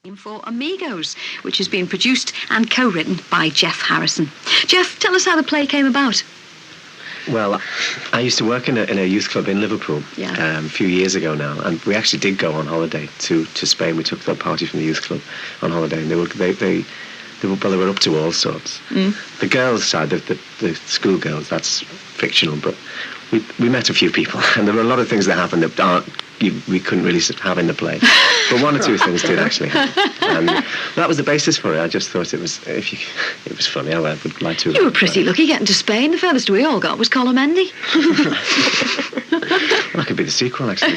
For AMIGOS, which has been produced and co-written by Geoff Harrison. Geoff, tell us how the play came about. Well, I used to work in a youth club in Liverpool a few years ago now, and we actually did go on holiday to Spain. We took the party from the youth club on holiday, and they were up to all sorts. The girls' side, the schoolgirls, that's fictional, but we met a few people, and there were a lot of things that happened that we couldn't really have in the play. But one or two things did actually happen. And that was the basis for it. I just thought it was funny. I would like to. You were pretty lucky getting to Spain. The furthest we all got was Colomendy. Well, that could be the sequel, actually.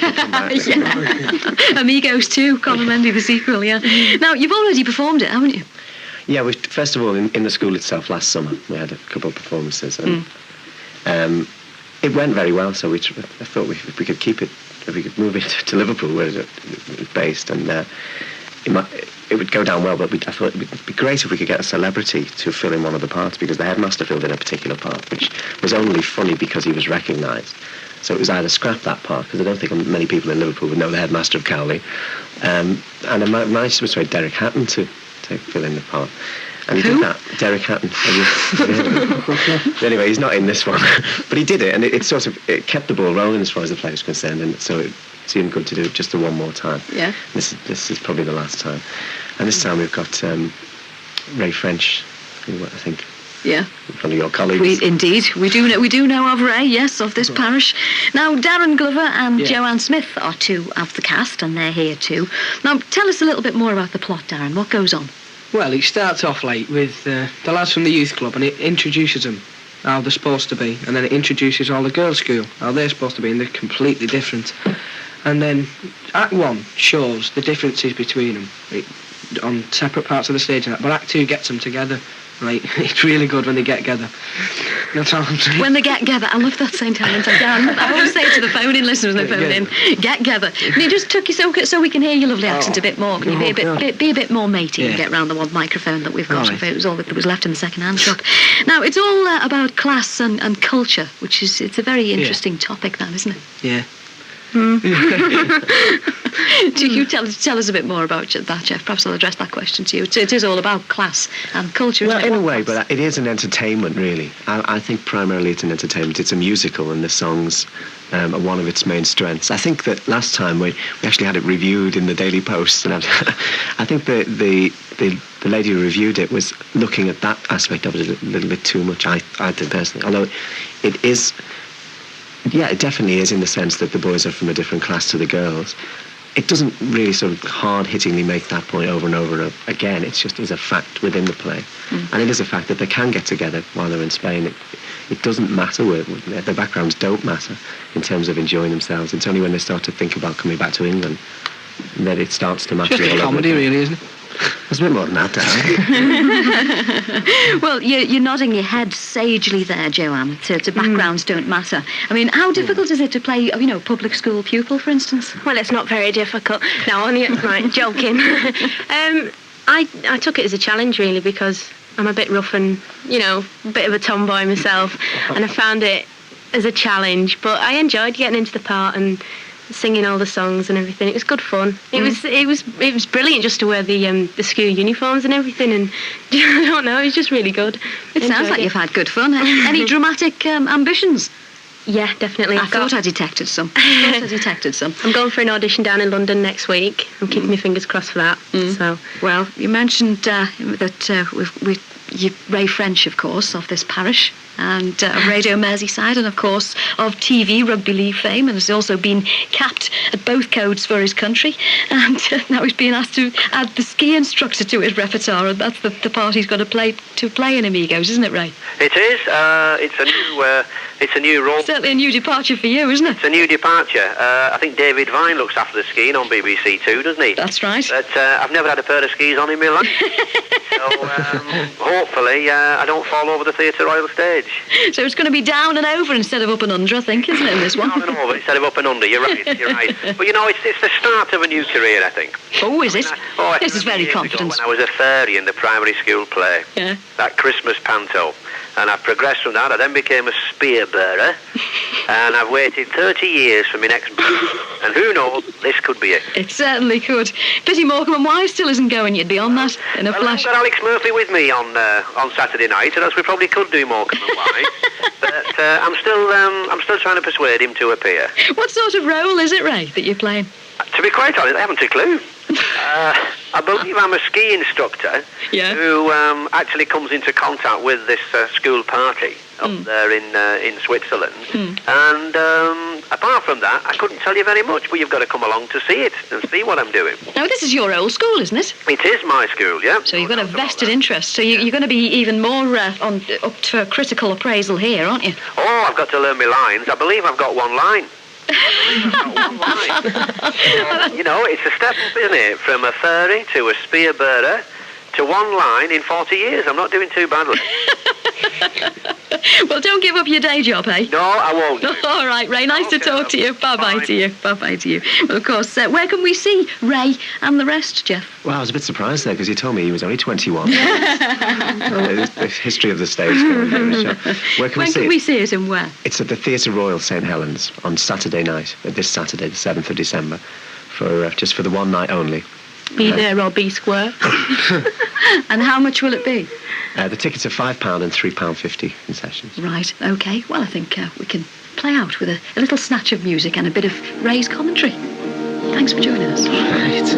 AMIGOS 2, Colomendy, the sequel, yeah. Now, you've already performed it, haven't you? Yeah, first of all, in the school itself last summer, we had a couple of performances. And, it went very well, so I thought if we could keep it, if we could move it to Liverpool, where it was based, and it would go down well, but I thought it would be great if we could get a celebrity to fill in one of the parts, because the headmaster filled in a particular part, which was only funny because he was recognised. So it was either scrap that part, because I don't think many people in Liverpool would know the headmaster of Cowley, and I managed to persuade Derek Hatton to fill in the part. And he did that. Derek Hatton. Anyway, he's not in this one. But he did it, and it kept the ball rolling as far as the play was concerned, and so it seemed good to do it just the one more time. Yeah. This is probably the last time. And this time we've got Ray French, who I think... Yeah. One of your colleagues. Indeed. We do know of Ray, yes, of this parish. Now, Darren Glover and Joanna Smith are two of the cast, and they're here too. Now, tell us a little bit more about the plot, Darren. What goes on? Well, it starts off late with the lads from the youth club, and it introduces them how they're supposed to be, and then it introduces all the girls' school, how they're supposed to be, and they're completely different. And then Act 1 shows the differences between them on separate parts of the stage, and that, but Act 2 gets them together. Like, it's really good when they get together. That's all I'm saying. When they get together, I love that sentiment again. I always say it to the phone-in listeners when they phone in, get together. And you just took you so we can hear your lovely accent a bit more. Can you be a bit more matey and get round the one microphone that we've got? If it was all that was left in the second-hand shop. Now, it's all about class and culture, which is it's a very interesting topic, that, isn't it? Yeah. Do you tell us a bit more about that, Geoff? Perhaps I'll address that question to you. It is all about class and culture. Well, in a way, but it is an entertainment, really. I think primarily it's an entertainment. It's a musical, and the songs are one of its main strengths. I think that last time we actually had it reviewed in the Daily Post, and I think the lady who reviewed it was looking at that aspect of it a little bit too much, I think, personally. Although it is... Yeah, it definitely is, in the sense that the boys are from a different class to the girls. It doesn't really sort of hard-hittingly make that point over and over again. It's just as a fact within the play. And it is a fact that they can get together while they're in Spain. It doesn't matter. Their backgrounds don't matter in terms of enjoying themselves. It's only when they start to think about coming back to England that it starts to matter. Just a comedy, really, isn't it? There's a bit more than that, Darren. Well, you're nodding your head sagely there, Joanne, to backgrounds don't matter. I mean, how difficult is it to play, public school pupil, for instance? Well, it's not very difficult. No, only right, joking. I took it as a challenge, really, because I'm a bit rough and, a bit of a tomboy myself, and I found it as a challenge. But I enjoyed getting into the part and singing all the songs and everything. It was good fun. It was brilliant just to wear the school uniforms and everything, and I don't know, it was just really good. It sounds like you've had good fun. Any dramatic ambitions? Yeah, definitely. I thought I detected some. I'm going for an audition down in London next week. I'm keeping my fingers crossed for that. So, well, you mentioned that Ray French, of course, of this parish, and Radio Merseyside, and of course of TV rugby league fame, and has also been capped at both codes for his country, and now he's being asked to add the ski instructor to his repertoire, and that's the part he's got to play in AMIGOS, isn't it, Ray? It is. It's a new role. Certainly a new departure for you, isn't it? It's a new departure. I think David Vine looks after the skiing on BBC Two, doesn't he? That's right. But I've never had a pair of skis on in my life. So hopefully I don't fall over the Theatre Royal stage. So it's going to be down and over instead of up and under, I think, isn't it, in this one? Down and over instead of up and under, you're right. But it's the start of a new career, I think. Oh, is it? This is very confident. When I was a fairy in the primary school play, that Christmas panto, and I progressed from that. I then became a spear spear bearer, and I've waited 30 years for my next book. And who knows, this could be it. It certainly could. Pity Morecambe and Wise still isn't going. You'd be on that in a Well, flash. I've got Alex Murphy with me on Saturday night, or else we probably could do Morecambe and Wise. But I'm still trying to persuade him to appear. What sort of role is it, Ray, that you're playing? To be quite honest, I haven't a clue. I believe I'm a ski instructor who actually comes into contact with this school party up there in Switzerland. And apart from that, I couldn't tell you very much, but you've got to come along to see it and see what I'm doing. Now, this is your old school, isn't it? It is my school, yeah. So you've got a vested interest. So you're going to be even more up for critical appraisal here, aren't you? Oh, I've got to learn my lines. I believe I've got one line. You know, it's a step up, isn't it? From a fairy to a spear bearer to one line in 40 years. I'm not doing too badly. Well, don't give up your day job, eh? No, I won't do. All right, Ray, nice to talk to you. Bye-bye to you. Bye-bye to you. Well, of course, where can we see Ray and the rest, Geoff? Well, I was a bit surprised there because he told me he was only 21. The history of the stage. Where can When can we see it and where? It's at the Theatre Royal St Helens on Saturday night, this Saturday, the 7th of December, for just for the one night only. Be there or be square. And how much will it be? The tickets are £5 and £3.50 concessions. Right, OK. Well, I think we can play out with a little snatch of music and a bit of Ray's commentary. Thanks for joining us. Right.